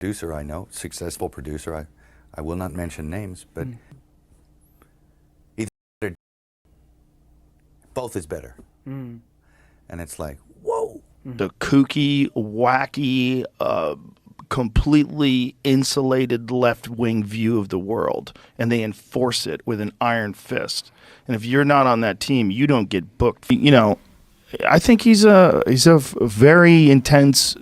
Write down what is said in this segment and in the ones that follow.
producer I know, successful producer, I will not mention names, but either both is better. And it's like, whoa. The kooky, wacky, completely insulated left-wing view of the world, and they enforce it with an iron fist. And if you're not on that team, you don't get booked. You know, I think he's a very intense,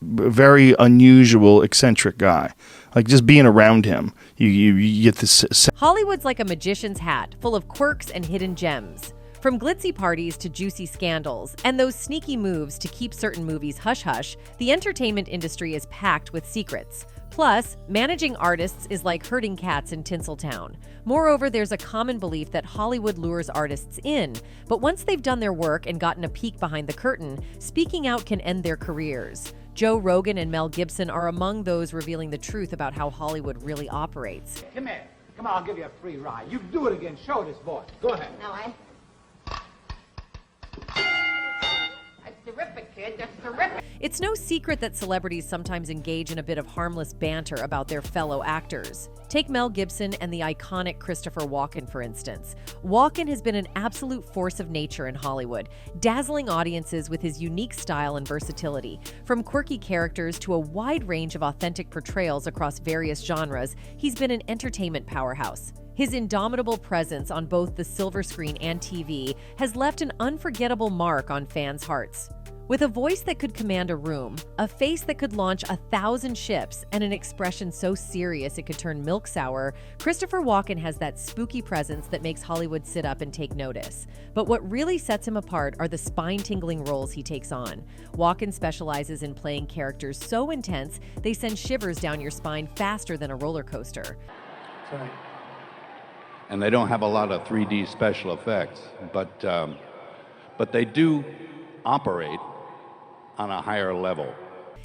very unusual, eccentric guy. Like, just being around him, you get this. Hollywood's like a magician's hat, full of quirks and hidden gems. From glitzy parties to juicy scandals, and those sneaky moves to keep certain movies hush-hush, the entertainment industry is packed with secrets. Plus, managing artists is like herding cats in Tinseltown. Moreover, there's a common belief that Hollywood lures artists in, but once they've done their work and gotten a peek behind the curtain, speaking out can end their careers. Joe Rogan and Mel Gibson are among those revealing the truth about how Hollywood really operates. Come here. Come on, I'll give you a free ride. You do it again. Show this boy. Go ahead. No, That's terrific, kid. That's terrific. It's no secret that celebrities sometimes engage in a bit of harmless banter about their fellow actors. Take Mel Gibson and the iconic Christopher Walken, for instance. Walken has been an absolute force of nature in Hollywood, dazzling audiences with his unique style and versatility. From quirky characters to a wide range of authentic portrayals across various genres, he's been an entertainment powerhouse. His indomitable presence on both the silver screen and TV has left an unforgettable mark on fans' hearts. With a voice that could command a room, a face that could launch 1,000 ships, and an expression so serious it could turn milk sour, Christopher Walken has that spooky presence that makes Hollywood sit up and take notice. But what really sets him apart are the spine-tingling roles he takes on. Walken specializes in playing characters so intense they send shivers down your spine faster than a roller coaster. Sorry. And they don't have a lot of 3D special effects, but they do operate on a higher level.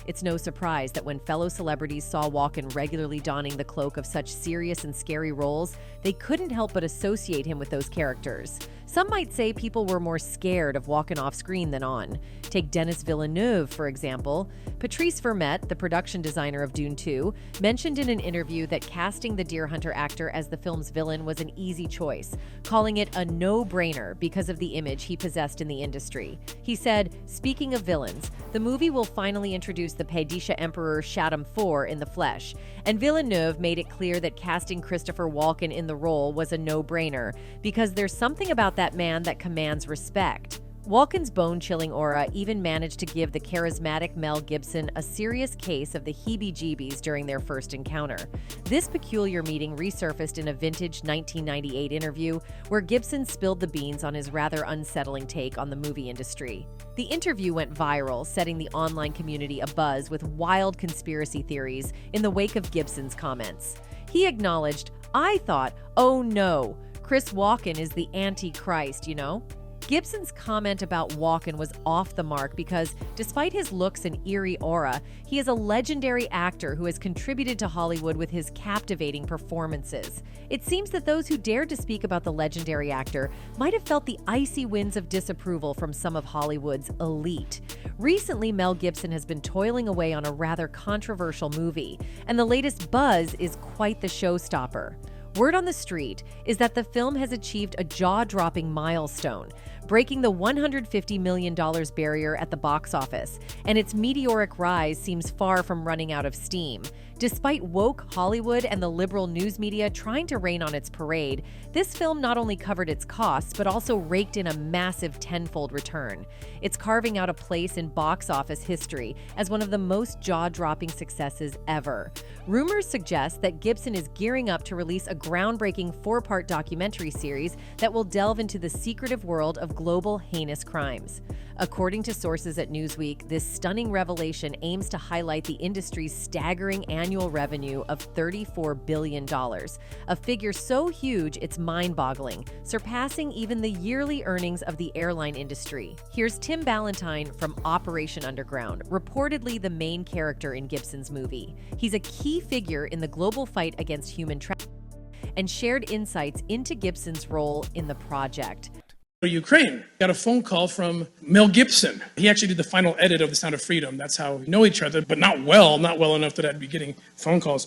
It's no surprise that when fellow celebrities saw Walken regularly donning the cloak of such serious and scary roles, they couldn't help but associate him with those characters. Some might say people were more scared of Walken off screen than on. Take Denis Villeneuve, for example. Patrice Vermette, the production designer of Dune 2, mentioned in an interview that casting the Deer Hunter actor as the film's villain was an easy choice, calling it a no-brainer because of the image he possessed in the industry. He said, "Speaking of villains, the movie will finally introduce the Paidisha Emperor Shaddam IV in the flesh," and Villeneuve made it clear that casting Christopher Walken in the role was a no-brainer because there's something about that man that commands respect. Walken's bone-chilling aura even managed to give the charismatic Mel Gibson a serious case of the heebie-jeebies during their first encounter. This peculiar meeting resurfaced in a vintage 1998 interview where Gibson spilled the beans on his rather unsettling take on the movie industry. The interview went viral, setting the online community abuzz with wild conspiracy theories in the wake of Gibson's comments. He acknowledged, "I thought, oh no, Chris Walken is the Antichrist, you know?" Gibson's comment about Walken was off the mark because, despite his looks and eerie aura, he is a legendary actor who has contributed to Hollywood with his captivating performances. It seems that those who dared to speak about the legendary actor might have felt the icy winds of disapproval from some of Hollywood's elite. Recently, Mel Gibson has been toiling away on a rather controversial movie, and the latest buzz is quite the showstopper. Word on the street is that the film has achieved a jaw-dropping milestone, breaking the $150 million barrier at the box office, and its meteoric rise seems far from running out of steam. Despite woke Hollywood and the liberal news media trying to rain on its parade, this film not only covered its costs, but also raked in a massive tenfold return. It's carving out a place in box office history as one of the most jaw-dropping successes ever. Rumors suggest that Gibson is gearing up to release a groundbreaking 4-part documentary series that will delve into the secretive world of global heinous crimes. According to sources at Newsweek, this stunning revelation aims to highlight the industry's staggering annual revenue of $34 billion, a figure so huge it's mind-boggling, surpassing even the yearly earnings of the airline industry. Here's Tim Ballantyne from Operation Underground, reportedly the main character in Gibson's movie. He's a key figure in the global fight against human trafficking and shared insights into Gibson's role in the project. Ukraine. Got a phone call from Mel Gibson. He actually did the final edit of The Sound of Freedom. That's how we know each other, but not well enough that I'd be getting phone calls.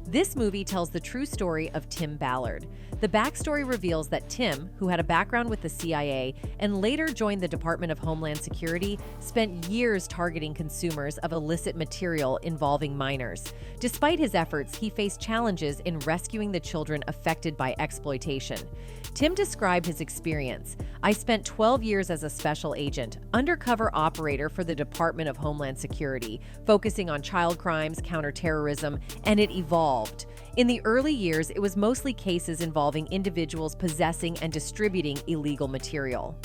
This movie tells the true story of Tim Ballard. The backstory reveals that Tim, who had a background with the CIA and later joined the Department of Homeland Security, spent years targeting consumers of illicit material involving minors. Despite his efforts, he faced challenges in rescuing the children affected by exploitation. Tim described his experience. "I spent 12 years as a special agent, undercover operator for the Department of Homeland Security, focusing on child crimes, counterterrorism, and it evolved. In the early years, it was mostly cases involving individuals possessing and distributing illegal material.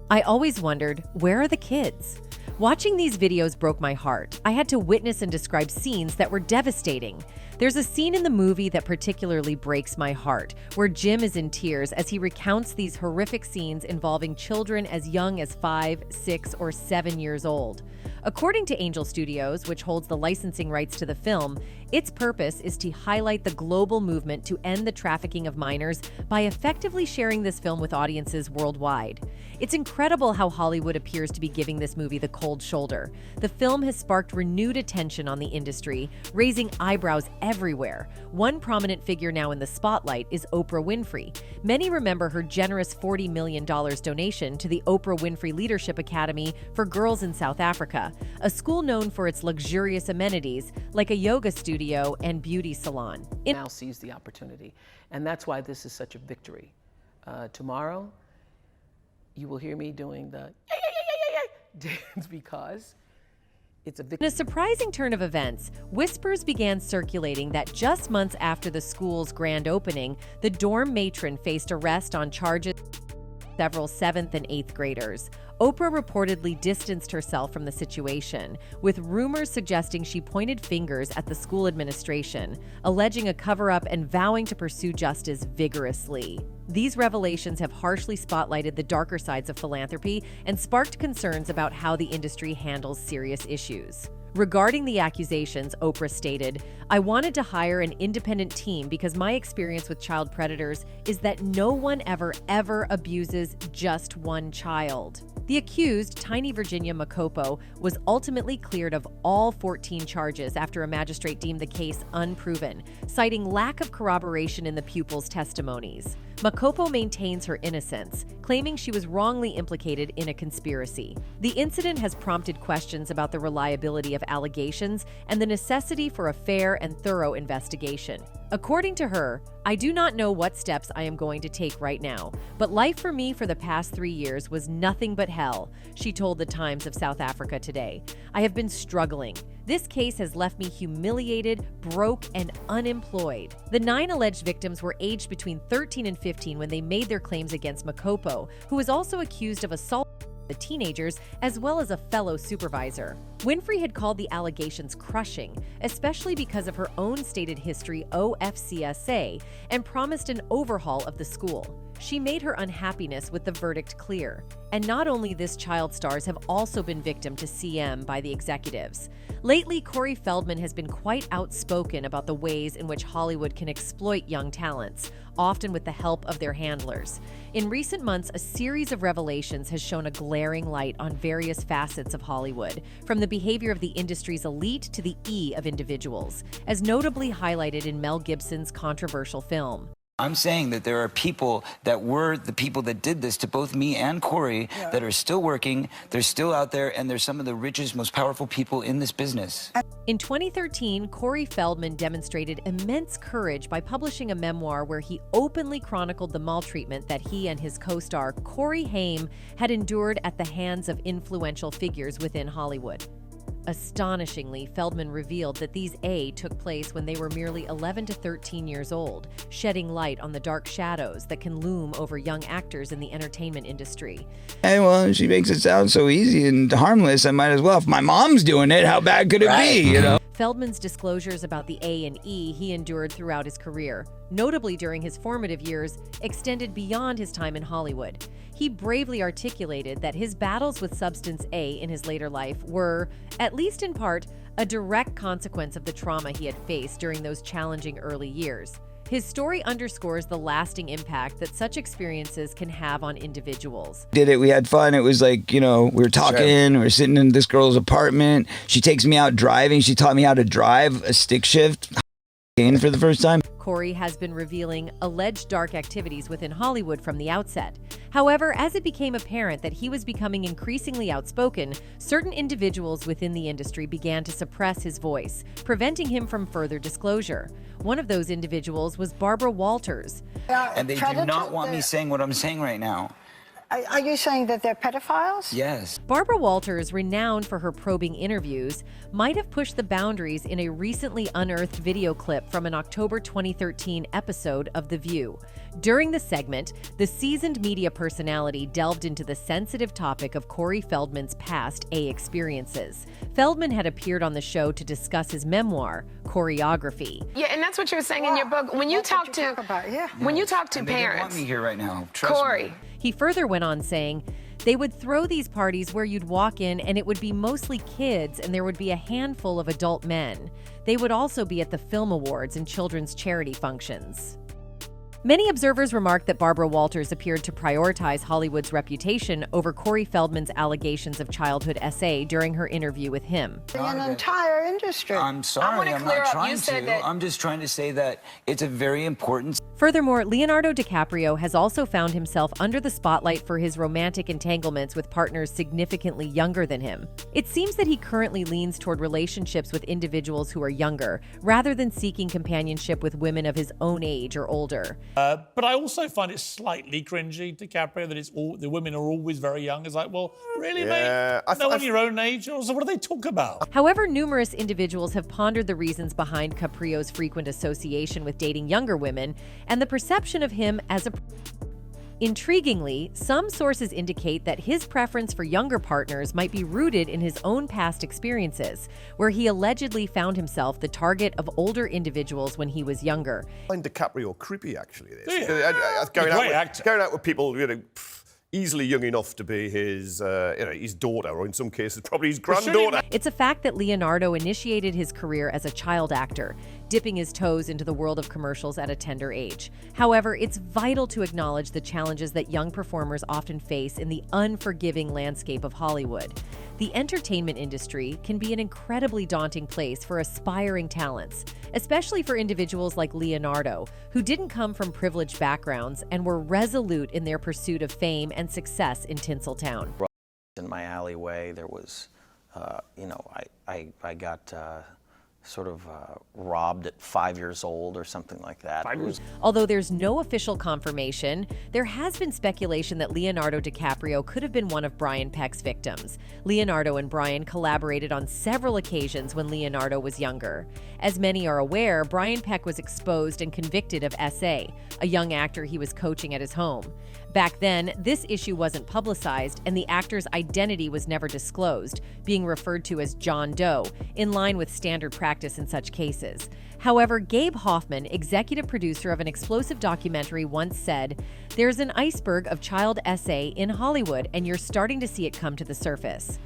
I always wondered, where are the kids? Watching these videos broke my heart. I had to witness and describe scenes that were devastating. There's a scene in the movie that particularly breaks my heart, where Jim is in tears as he recounts these horrific scenes involving children as young as 5, 6, or 7 years old. According to Angel Studios, which holds the licensing rights to the film, its purpose is to highlight the global movement to end the trafficking of minors by effectively sharing this film with audiences worldwide. It's incredible how Hollywood appears to be giving this movie the cold shoulder. The film has sparked renewed attention on the industry, raising eyebrows everywhere. One prominent figure now in the spotlight is Oprah Winfrey. Many remember her generous $40 million donation to the Oprah Winfrey Leadership Academy for Girls in South Africa, a school known for its luxurious amenities like a yoga studio and beauty salon. Now sees the opportunity, and that's why this is such a victory. Tomorrow, you will hear me doing the dance because it's a victory. In a surprising turn of events, whispers began circulating that just months after the school's grand opening, the dorm matron faced arrest on charges of several 7th and 8th graders. Oprah reportedly distanced herself from the situation, with rumors suggesting she pointed fingers at the school administration, alleging a cover-up and vowing to pursue justice vigorously. These revelations have harshly spotlighted the darker sides of philanthropy and sparked concerns about how the industry handles serious issues. Regarding the accusations, Oprah stated, "I wanted to hire an independent team because my experience with child predators is that no one ever abuses just one child." The accused, Tiny Virginia Makopo, was ultimately cleared of all 14 charges after a magistrate deemed the case unproven, citing lack of corroboration in the pupils' testimonies. Makopo maintains her innocence, claiming she was wrongly implicated in a conspiracy. The incident has prompted questions about the reliability of allegations and the necessity for a fair and thorough investigation. According to her, "I do not know what steps I am going to take right now, but life for me for the past 3 years was nothing but hell," she told the Times of South Africa today. "I have been struggling. This case has left me humiliated, broke, and unemployed." The 9 alleged victims were aged between 13 and 15 when they made their claims against Makopo, who was also accused of assault the teenagers, as well as a fellow supervisor. Winfrey had called the allegations crushing, especially because of her own stated history OFCSA, and promised an overhaul of the school. She made her unhappiness with the verdict clear. And not only this, child stars have also been victim to CM by the executives. Lately, Cory Feldman has been quite outspoken about the ways in which Hollywood can exploit young talents, often with the help of their handlers. In recent months, a series of revelations has shown a glaring light on various facets of Hollywood, from the behavior of the industry's elite to the of individuals, as notably highlighted in Mel Gibson's controversial film. I'm saying that there are people that were the people that did this to both me and Cory that are still working, they're still out there, and they're some of the richest, most powerful people in this business. In 2013, Cory Feldman demonstrated immense courage by publishing a memoir where he openly chronicled the maltreatment that he and his co-star, Haim, had endured at the hands of influential figures within Hollywood. Astonishingly, Feldman revealed that these took place when they were merely 11 to 13 years old, shedding light on the dark shadows that can loom over young actors in the entertainment industry. Hey, well, she makes it sound so easy and harmless, I might as well. If my mom's doing it, how bad could it be, you know? Feldman's disclosures about the and E he endured throughout his career, notably during his formative years, extended beyond his time in Hollywood. He bravely articulated that his battles with substance A in his later life were, at least in part, a direct consequence of the trauma he had faced during those challenging early years. His story underscores the lasting impact that such experiences can have on individuals. Did it, we had fun. It was like, we were talking, we were sitting in this girl's apartment. She takes me out driving. She taught me how to drive a stick shift for the first time. Cory has been revealing alleged dark activities within Hollywood from the outset. However, as it became apparent that he was becoming increasingly outspoken, certain individuals within the industry began to suppress his voice, preventing him from further disclosure. One of those individuals was Barbara Walters. And they do not want me saying what I'm saying right now. Are you saying that they're pedophiles? Yes. Barbara Walters, renowned for her probing interviews, might have pushed the boundaries in a recently unearthed video clip from an October 2013 episode of The View. During the segment, the seasoned media personality delved into the sensitive topic of Cory Feldman's past A experiences. Feldman had appeared on the show to discuss his memoir, Choreography. Yeah, and that's what you were saying in your book. When you talk to when you talk to And parents, they don't want me here right now. Trust Cory. me. He further went on saying, they would throw these parties where you'd walk in and it would be mostly kids and there would be a handful of adult men. They would also be at the film awards and children's charity functions. Many observers remarked that Barbara Walters appeared to prioritize Hollywood's reputation over Cory Feldman's allegations of childhood SA during her interview with him. An entire industry. I'm sorry, I'm not trying to. I'm just trying to say that it's a very important... Furthermore, Leonardo DiCaprio has also found himself under the spotlight for his romantic entanglements with partners significantly younger than him. It seems that he currently leans toward relationships with individuals who are younger, rather than seeking companionship with women of his own age or older. But I also find it slightly cringy, DiCaprio, that the women are always very young. It's like, well, really, mate? No one your own age? So what do they talk about? However, numerous individuals have pondered the reasons behind Caprio's frequent association with dating younger women and the perception of him as a... Intriguingly, some sources indicate that his preference for younger partners might be rooted in his own past experiences, where he allegedly found himself the target of older individuals when he was younger. I find DiCaprio creepy, actually. Going out with people, easily young enough to be his daughter, or in some cases, probably his granddaughter. It's a fact that Leonardo initiated his career as a child actor, dipping his toes into the world of commercials at a tender age. However, it's vital to acknowledge the challenges that young performers often face in the unforgiving landscape of Hollywood. The entertainment industry can be an incredibly daunting place for aspiring talents, especially for individuals like Leonardo, who didn't come from privileged backgrounds and were resolute in their pursuit of fame and success in Tinseltown. In my alleyway, there was, I got robbed at 5 years old or something like that. Although there's no official confirmation, there has been speculation that Leonardo DiCaprio could have been one of Brian Peck's victims. Leonardo and Brian collaborated on several occasions when Leonardo was younger. As many are aware, Brian Peck was exposed and convicted of SA, a young actor he was coaching at his home. Back then, this issue wasn't publicized and the actor's identity was never disclosed, being referred to as John Doe, in line with standard practice in such cases. However, Gabe Hoffman, executive producer of an explosive documentary, once said, "There's an iceberg of child SA in Hollywood and you're starting to see it come to the surface."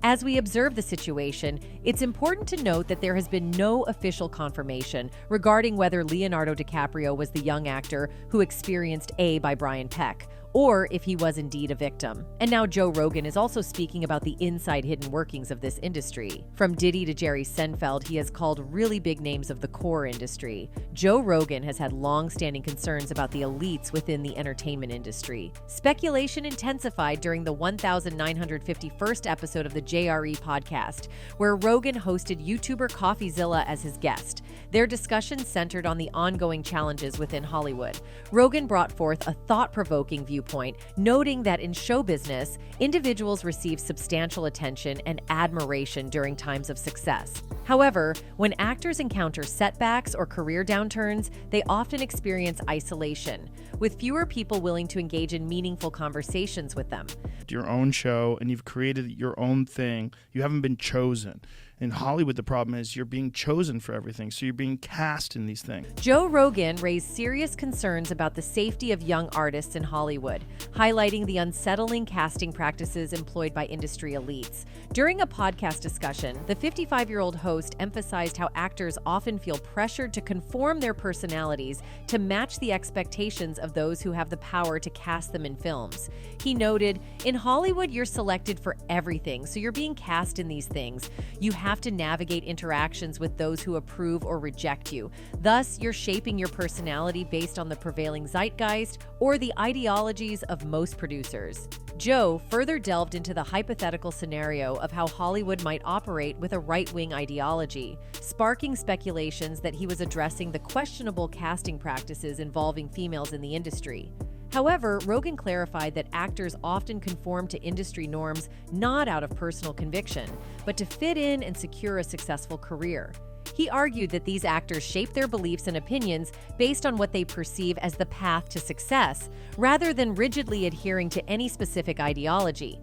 As we observe the situation, it's important to note that there has been no official confirmation regarding whether Leonardo DiCaprio was the young actor who experienced A by Brian Peck, or if he was indeed a victim. And now Joe Rogan is also speaking about the inside hidden workings of this industry. From Diddy to Jerry Seinfeld, he has called really big names of the core industry. Joe Rogan has had long-standing concerns about the elites within the entertainment industry. Speculation intensified during the 1951st episode of the JRE podcast, where Rogan hosted YouTuber CoffeeZilla as his guest. Their discussion centered on the ongoing challenges within Hollywood. Rogan brought forth a thought-provoking viewpoint, noting that in show business, individuals receive substantial attention and admiration during times of success. However, when actors encounter setbacks or career downturns, they often experience isolation, with fewer people willing to engage in meaningful conversations with them. Your own show, and you've created your own thing. You haven't been chosen. In Hollywood, the problem is you're being chosen for everything, so you're being cast in these things. Joe Rogan raised serious concerns about the safety of young artists in Hollywood, highlighting the unsettling casting practices employed by industry elites. During a podcast discussion, the 55-year-old host emphasized how actors often feel pressured to conform their personalities to match the expectations of those who have the power to cast them in films. He noted, "In Hollywood, you're selected for everything, so you're being cast in these things. You have to navigate interactions with those who approve or reject you. Thus, you're shaping your personality based on the prevailing zeitgeist or the ideologies of most producers." Joe further delved into the hypothetical scenario of how Hollywood might operate with a right-wing ideology, sparking speculations that he was addressing the questionable casting practices involving females in the industry. However, Rogan clarified that actors often conform to industry norms not out of personal conviction, but to fit in and secure a successful career. He argued that these actors shape their beliefs and opinions based on what they perceive as the path to success, rather than rigidly adhering to any specific ideology.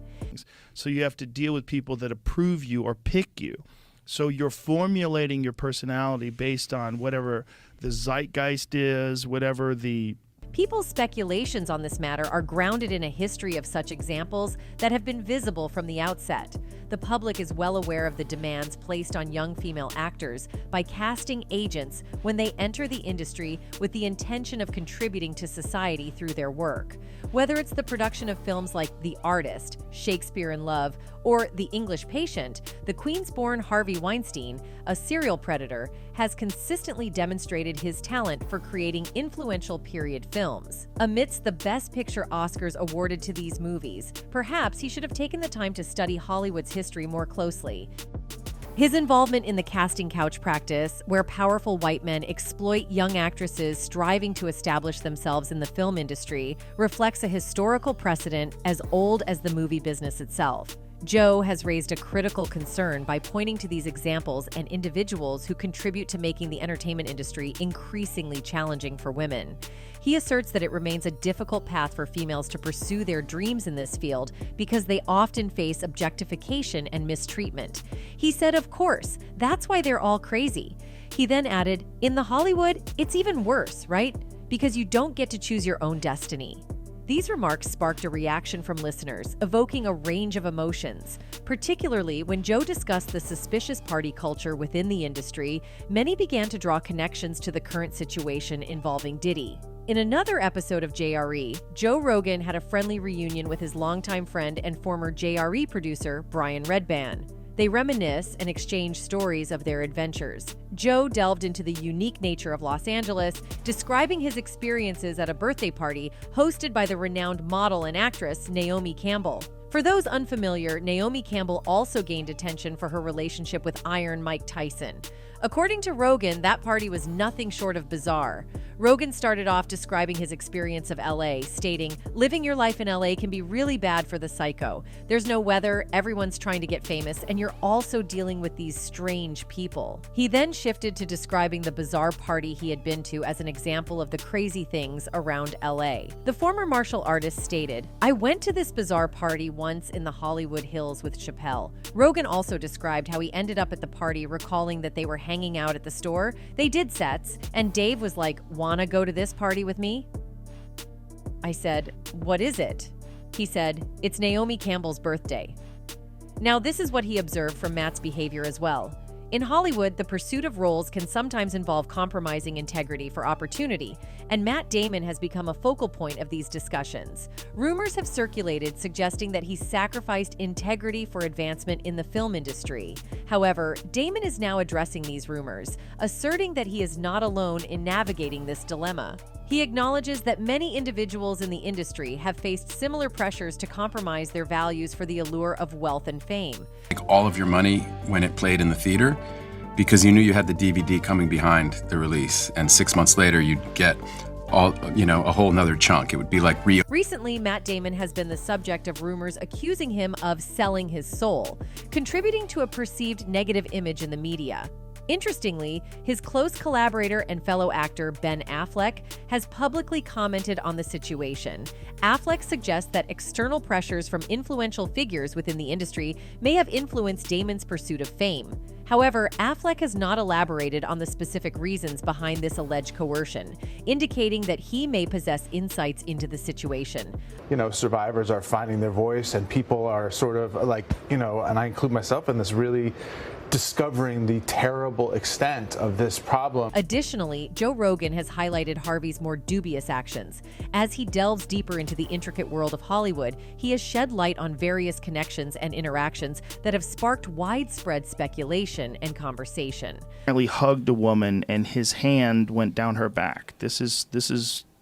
So you have to deal with people that approve you or pick you. So you're formulating your personality based on whatever the zeitgeist is, whatever the... People's speculations on this matter are grounded in a history of such examples that have been visible from the outset. The public is well aware of the demands placed on young female actors by casting agents when they enter the industry with the intention of contributing to society through their work. Whether it's the production of films like The Artist, Shakespeare in Love, or The English Patient, the Queens-born Harvey Weinstein, a serial predator, has consistently demonstrated his talent for creating influential period films. Amidst the Best Picture Oscars awarded to these movies, perhaps he should have taken the time to study Hollywood's history more closely. His involvement in the casting couch practice, where powerful white men exploit young actresses striving to establish themselves in the film industry, reflects a historical precedent as old as the movie business itself. Joe has raised a critical concern by pointing to these examples and individuals who contribute to making the entertainment industry increasingly challenging for women. He asserts that it remains a difficult path for females to pursue their dreams in this field because they often face objectification and mistreatment. He said, "Of course, that's why they're all crazy." He then added, "In the Hollywood, it's even worse, right? Because you don't get to choose your own destiny." These remarks sparked a reaction from listeners, evoking a range of emotions. Particularly when Joe discussed the suspicious party culture within the industry, many began to draw connections to the current situation involving Diddy. In another episode of JRE, Joe Rogan had a friendly reunion with his longtime friend and former JRE producer, Brian Redban. They reminisce and exchange stories of their adventures. Joe delved into the unique nature of Los Angeles, describing his experiences at a birthday party hosted by the renowned model and actress Naomi Campbell. For those unfamiliar, Naomi Campbell also gained attention for her relationship with Iron Mike Tyson. According to Rogan, that party was nothing short of bizarre. Rogan started off describing his experience of LA, stating, "Living your life in LA can be really bad for the psycho. There's no weather, everyone's trying to get famous, and you're also dealing with these strange people." He then shifted to describing the bizarre party he had been to as an example of the crazy things around LA. The former martial artist stated, "I went to this bizarre party once in the Hollywood Hills with Chappelle." Rogan also described how he ended up at the party, recalling that they were hanging out at the store. They did sets, and Dave was like, "Wanna go to this party with me?" I said, "What is it?" He said, "It's Naomi Campbell's birthday." Now, this is what he observed from Matt's behavior as well. In Hollywood, the pursuit of roles can sometimes involve compromising integrity for opportunity, and Matt Damon has become a focal point of these discussions. Rumors have circulated suggesting that he sacrificed integrity for advancement in the film industry. However, Damon is now addressing these rumors, asserting that he is not alone in navigating this dilemma. He acknowledges that many individuals in the industry have faced similar pressures to compromise their values for the allure of wealth and fame. All of your money when it played in the theater because you knew you had the DVD coming behind the release, and 6 months later you'd get a whole nother chunk. It would be like real. Recently, Matt Damon has been the subject of rumors accusing him of selling his soul, contributing to a perceived negative image in the media. Interestingly, his close collaborator and fellow actor Ben Affleck has publicly commented on the situation. Affleck suggests that external pressures from influential figures within the industry may have influenced Damon's pursuit of fame. However, Affleck has not elaborated on the specific reasons behind this alleged coercion, indicating that he may possess insights into the situation. You know, survivors are finding their voice, and people are sort of like, you know, and I include myself in this, really discovering the terrible extent of this problem. Additionally, Joe Rogan has highlighted Harvey's more dubious actions. As he delves deeper into the intricate world of Hollywood, he has shed light on various connections and interactions that have sparked widespread speculation and conversation. He hugged a woman and his hand went down her back. This is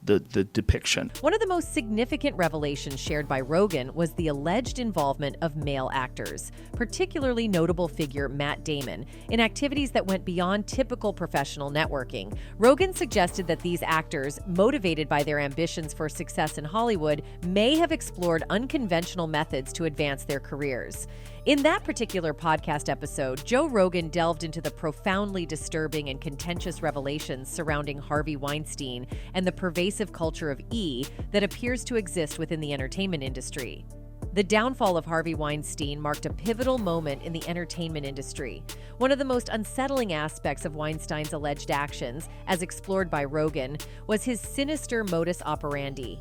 the depiction. One of the most significant revelations shared by Rogan was the alleged involvement of male actors, particularly notable figure Matt Damon, in activities that went beyond typical professional networking. Rogan suggested that these actors, motivated by their ambitions for success in Hollywood, may have explored unconventional methods to advance their careers. In that particular podcast episode, Joe Rogan delved into the profoundly disturbing and contentious revelations surrounding Harvey Weinstein and the pervasive culture of E that appears to exist within the entertainment industry. The downfall of Harvey Weinstein marked a pivotal moment in the entertainment industry. One of the most unsettling aspects of Weinstein's alleged actions, as explored by Rogan, was his sinister modus operandi.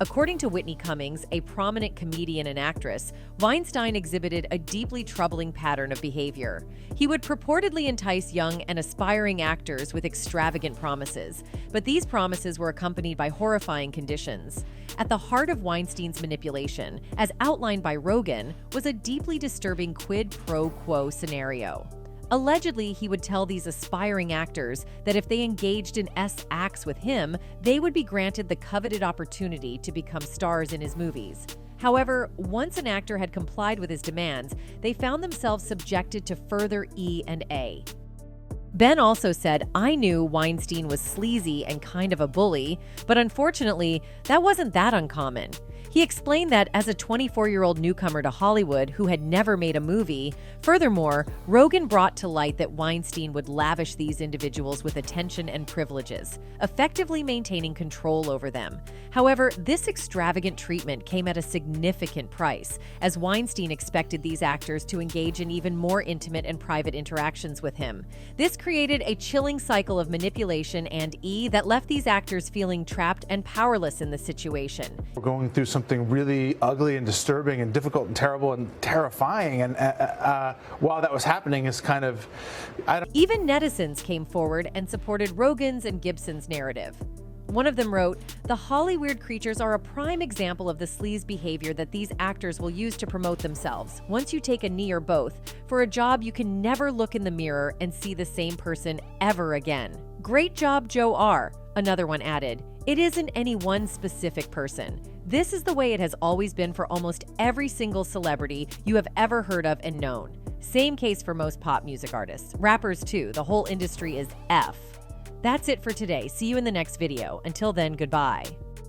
According to Whitney Cummings, a prominent comedian and actress, Weinstein exhibited a deeply troubling pattern of behavior. He would purportedly entice young and aspiring actors with extravagant promises, but these promises were accompanied by horrifying conditions. At the heart of Weinstein's manipulation, as outlined by Rogan, was a deeply disturbing quid pro quo scenario. Allegedly, he would tell these aspiring actors that if they engaged in acts with him, they would be granted the coveted opportunity to become stars in his movies. However, once an actor had complied with his demands, they found themselves subjected to further E&A. Ben also said, "I knew Weinstein was sleazy and kind of a bully, but unfortunately, that wasn't that uncommon." He explained that as a 24-year-old newcomer to Hollywood who had never made a movie, furthermore, Rogan brought to light that Weinstein would lavish these individuals with attention and privileges, effectively maintaining control over them. However, this extravagant treatment came at a significant price, as Weinstein expected these actors to engage in even more intimate and private interactions with him. This created a chilling cycle of manipulation and E that left these actors feeling trapped and powerless in the situation. We're going through something really ugly and disturbing and difficult and terrible and terrifying, and while that was happening, is kind of... Even netizens came forward and supported Rogan's and Gibson's narrative. One of them wrote, "The Hollyweird creatures are a prime example of the sleaze behavior that these actors will use to promote themselves. Once you take a knee or both, for a job you can never look in the mirror and see the same person ever again. Great job, Joe R." Another one added, "It isn't any one specific person. This is the way it has always been for almost every single celebrity you have ever heard of and known. Same case for most pop music artists. Rappers too. The whole industry is F." That's it for today. See you in the next video. Until then, goodbye.